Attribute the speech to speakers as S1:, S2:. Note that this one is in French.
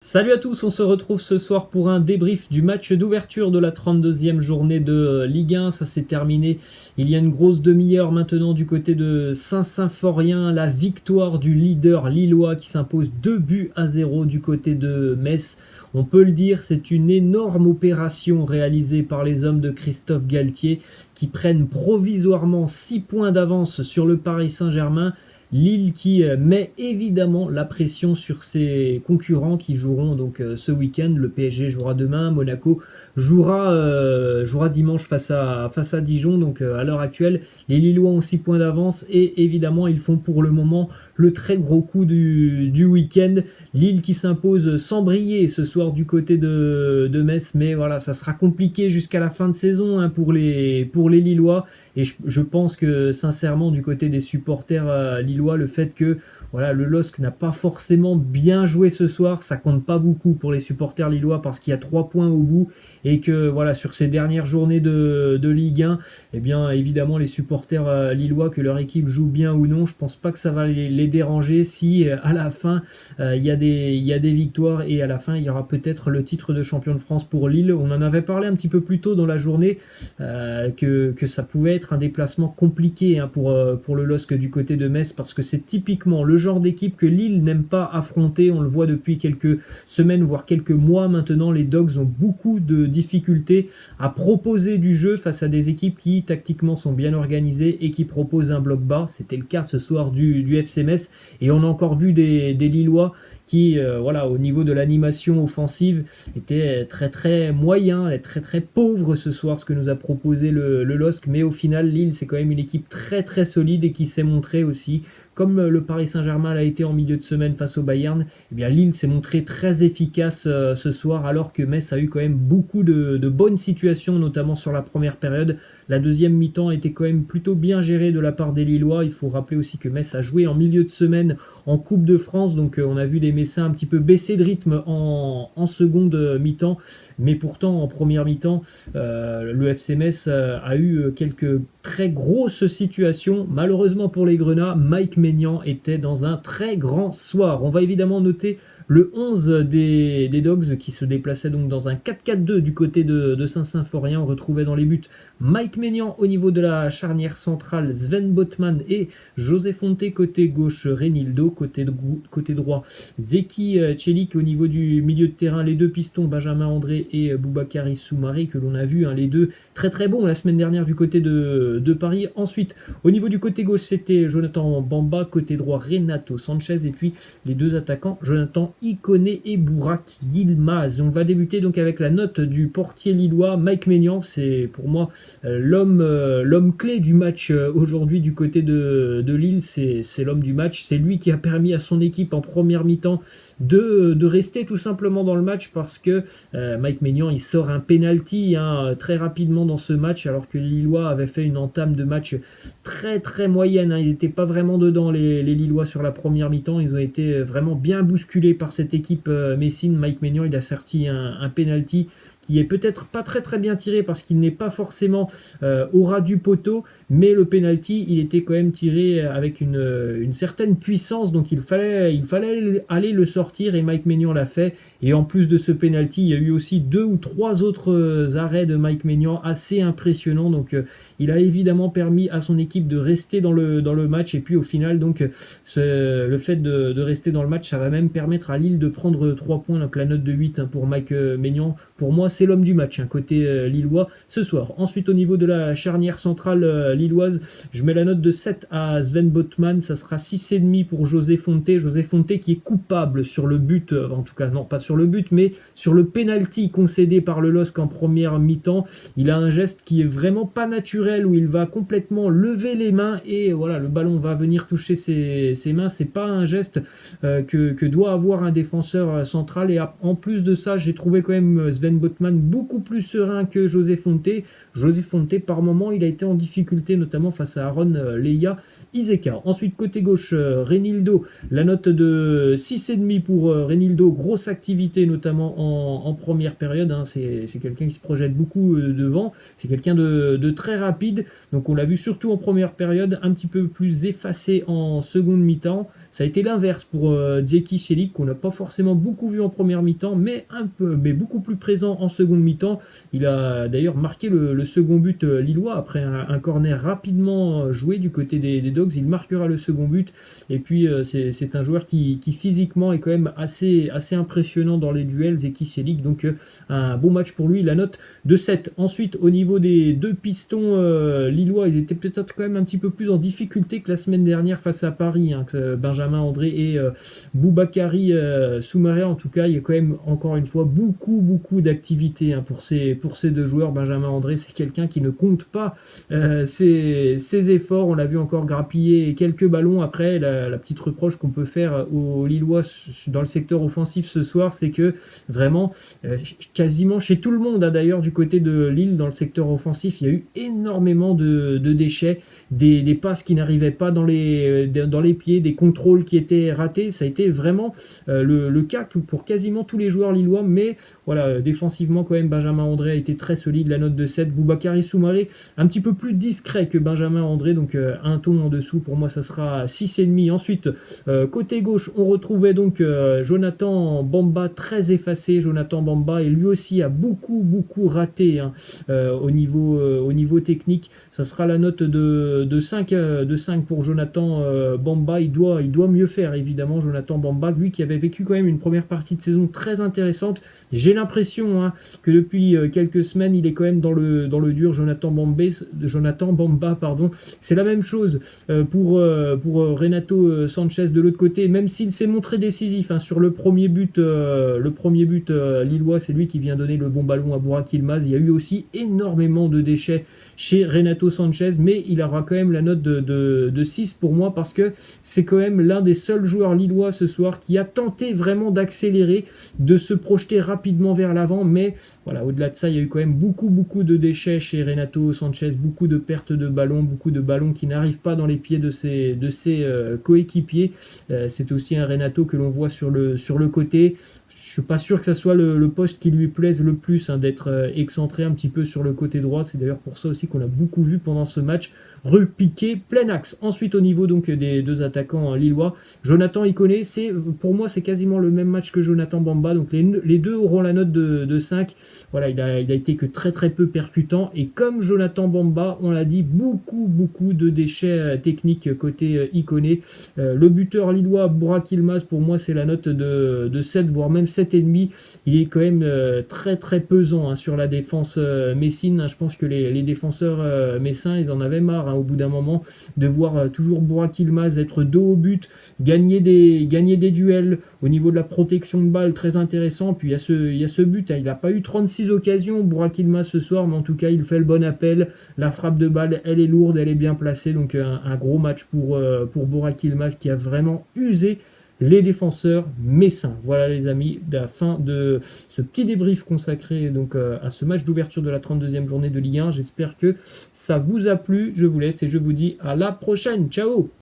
S1: Salut à tous, on se retrouve ce soir pour un débrief du match d'ouverture de la 32e journée de Ligue 1. Ça s'est terminé il y a une grosse demi-heure maintenant du côté de Saint-Symphorien. La victoire du leader lillois qui s'impose 2-0 du côté de Metz. On peut le dire, c'est une énorme opération réalisée par les hommes de Christophe Galtier qui prennent provisoirement 6 points d'avance sur le Paris Saint-Germain. Lille qui met évidemment la pression sur ses concurrents qui joueront donc ce week-end. Le PSG jouera demain, Monaco jouera dimanche face à Dijon. Donc à l'heure actuelle, les Lillois ont 6 points d'avance et évidemment ils font pour le moment le très gros coup du week-end. Lille qui s'impose sans briller ce soir du côté de Metz, mais voilà, ça sera compliqué jusqu'à la fin de saison pour les Lillois. Et je pense que sincèrement du côté des supporters lillois, le fait que voilà, le LOSC n'a pas forcément bien joué ce soir, ça compte pas beaucoup pour les supporters lillois parce qu'il y a 3 points au bout et que voilà, sur ces dernières journées de Ligue 1, eh bien évidemment les supporters lillois, que leur équipe joue bien ou non, je pense pas que ça va les déranger si à la fin il y a des victoires et à la fin il y aura peut-être le titre de champion de France pour Lille. On en avait parlé un petit peu plus tôt dans la journée que ça pouvait être un déplacement compliqué pour le LOSC du côté de Metz parce que c'est typiquement le genre d'équipe que Lille n'aime pas affronter. On le voit depuis quelques semaines voire quelques mois maintenant, les Dogs ont beaucoup de difficultés à proposer du jeu face à des équipes qui tactiquement sont bien organisées et qui proposent un bloc bas. C'était le cas ce soir du FC Metz et on a encore vu des Lillois qui, voilà, au niveau de l'animation offensive, était très très moyen, très très pauvre ce soir, ce que nous a proposé le LOSC. Mais au final, Lille, c'est quand même une équipe très très solide et qui s'est montrée aussi, comme le Paris Saint-Germain l'a été en milieu de semaine face au Bayern. Eh bien, Lille s'est montré très efficace ce soir, alors que Metz a eu quand même beaucoup de bonnes situations, notamment sur la première période. La deuxième mi-temps était quand même plutôt bien gérée de la part des Lillois. Il faut rappeler aussi que Metz a joué en milieu de semaine en Coupe de France, donc on a vu des Messins un petit peu baisser de rythme en seconde mi-temps, mais pourtant en première mi-temps, le FC Metz a eu quelques très grosses situations. Malheureusement pour les Grenats, Mike Maignan était dans un très grand soir. On va évidemment noter le 11 des Dogs qui se déplaçait donc dans un 4-4-2 du côté de Saint-Symphorien. On retrouvait dans les buts Mike Maignan au niveau de la charnière centrale, Sven Botman et José Fonte côté gauche, Renildo côté droit, Zeki Celik au niveau du milieu de terrain, les deux pistons Benjamin André et Boubakary Soumaré que l'on a vu, les deux très très bons la semaine dernière du côté de Paris. Ensuite au niveau du côté gauche c'était Jonathan Bamba, côté droit Renato Sanchez et puis les deux attaquants Jonathan Ikoné et Burak Yilmaz. On va débuter donc avec la note du portier lillois Mike Maignan. C'est pour moi l'homme clé du match aujourd'hui du côté de Lille. C'est l'homme du match, c'est lui qui a permis à son équipe en première mi-temps de rester tout simplement dans le match parce que Mike Maignan il sort un penalty très rapidement dans ce match alors que les Lillois avaient fait une entame de match très très moyenne. Ils n'étaient pas vraiment dedans les Lillois sur la première mi-temps, ils ont été vraiment bien bousculés par cette équipe messine. Mike Maignan il a sorti un penalty qui est peut-être pas très très bien tiré parce qu'il n'est pas forcément au ras du poteau, mais le penalty il était quand même tiré avec une certaine puissance, donc il fallait aller le sortir et Mike Maignan l'a fait. Et en plus de ce penalty, il y a eu aussi 2 ou 3 autres arrêts de Mike Maignan assez impressionnants, donc il a évidemment permis à son équipe de rester dans le match. Et puis au final donc le fait de rester dans le match, ça va même permettre à Lille de prendre 3 points, donc la note de 8 pour Mike Maignan. Pour moi c'est l'homme du match côté lillois ce soir. Ensuite au niveau de la charnière centrale lilloise, je mets la note de 7 à Sven Botman, ça sera 6,5 pour José Fonte. José Fonte qui est coupable sur le but, en tout cas non pas sur le but mais sur le penalty concédé par le LOSC en première mi-temps. Il a un geste qui est vraiment pas naturel où il va complètement lever les mains et voilà, le ballon va venir toucher ses mains. C'est pas un geste que doit avoir un défenseur central. Et en plus de ça, j'ai trouvé quand même Sven Botman beaucoup plus serein que José Fonte. José Fonte par moment il a été en difficulté notamment face à Aaron Leia Iseka. Ensuite, côté gauche, Renildo, la note de 6,5 pour Renildo, grosse activité notamment en première période, hein. C'est quelqu'un qui se projette beaucoup devant, c'est quelqu'un de très rapide, donc on l'a vu surtout en première période, un petit peu plus effacé en seconde mi-temps. Ça a été l'inverse pour Dzeki Celik, qu'on n'a pas forcément beaucoup vu en première mi-temps, mais beaucoup plus présent en seconde mi-temps. Il a d'ailleurs marqué le second but lillois après un corner rapidement joué du côté des Dogs. Il marquera le second but, et puis c'est un joueur qui physiquement est quand même assez impressionnant dans les duels, Dzeki Celik, donc un bon match pour lui, la note de 7. Ensuite, au niveau des deux pistons lillois, ils étaient peut-être quand même un petit peu plus en difficulté que la semaine dernière face à Paris, hein, que Benjamin André et Boubakary Soumaré. En tout cas, il y a quand même encore une fois beaucoup d'activité, hein, pour ces deux joueurs. Benjamin André, c'est quelqu'un qui ne compte pas ses efforts. On l'a vu encore grappiller quelques ballons. Après, la petite reproche qu'on peut faire aux Lillois dans le secteur offensif ce soir, c'est que vraiment, quasiment chez tout le monde, hein, d'ailleurs du côté de Lille, dans le secteur offensif, il y a eu énormément de déchets, des passes qui n'arrivaient pas dans les pieds, des contrôles qui étaient ratés. Ça a été vraiment le cas pour quasiment tous les joueurs lillois, mais voilà, défensivement quand même, Benjamin André a été très solide, la note de 7. Boubakary Soumaré, un petit peu plus discret que Benjamin André, donc un ton en dessous, pour moi ça sera 6,5. Ensuite, côté gauche, on retrouvait donc Jonathan Bamba, très effacé. Jonathan Bamba, et lui aussi a beaucoup raté, hein, au niveau technique. Ça sera la note de 5 pour Jonathan Bamba. Il doit mieux faire, évidemment, Jonathan Bamba, lui qui avait vécu quand même une première partie de saison très intéressante. J'ai l'impression, hein, que depuis quelques semaines, il est quand même dans le dur, Jonathan Bamba, pardon. C'est la même chose pour Renato Sanchez de l'autre côté, même s'il s'est montré décisif, hein, sur le premier but lillois, c'est lui qui vient donner le bon ballon à Burak Yilmaz. Il y a eu aussi énormément de déchets chez Renato Sanchez, mais il aura quand même la note de 6 pour moi, parce que c'est quand même l'un des seuls joueurs lillois ce soir qui a tenté vraiment d'accélérer, de se projeter rapidement vers l'avant, mais voilà, au-delà de ça, il y a eu quand même beaucoup de déchets chez Renato Sanchez, beaucoup de pertes de ballons, beaucoup de ballons qui n'arrivent pas dans les pieds de ses coéquipiers. C'est aussi un Renato que l'on voit sur le côté. Je suis pas sûr que ça soit le poste qui lui plaise le plus, hein, d'être excentré un petit peu sur le côté droit. C'est d'ailleurs pour ça aussi qu'on a beaucoup vu pendant ce match repiqué plein axe. Ensuite, au niveau donc des deux attaquants lillois, Jonathan Ikoné, pour moi c'est quasiment le même match que Jonathan Bamba, donc les deux auront la note de 5. Voilà, il a été que très peu percutant, et comme Jonathan Bamba, on l'a dit, beaucoup de déchets techniques côté Ikoné. Le buteur lillois Burak Yilmaz, pour moi c'est la note de 7, voire même 7,5. Il est quand même très pesant, hein, sur la défense messine, hein. Je pense que les défenseurs messins, ils en avaient marre, hein, au bout d'un moment, de voir toujours Burak Yilmaz être dos au but, gagner des duels. Au niveau de la protection de balle, très intéressant. Puis il y a ce but, hein. Il n'a pas eu 36 occasions, Burak Yilmaz, ce soir, mais en tout cas il fait le bon appel. La frappe de balle, elle est lourde, elle est bien placée, donc un gros match pour Burak Yilmaz, qui a vraiment usé les défenseurs messins. Voilà les amis, la fin de ce petit débrief consacré donc à ce match d'ouverture de la 32e journée de Ligue 1. J'espère que ça vous a plu. Je vous laisse et je vous dis à la prochaine. Ciao!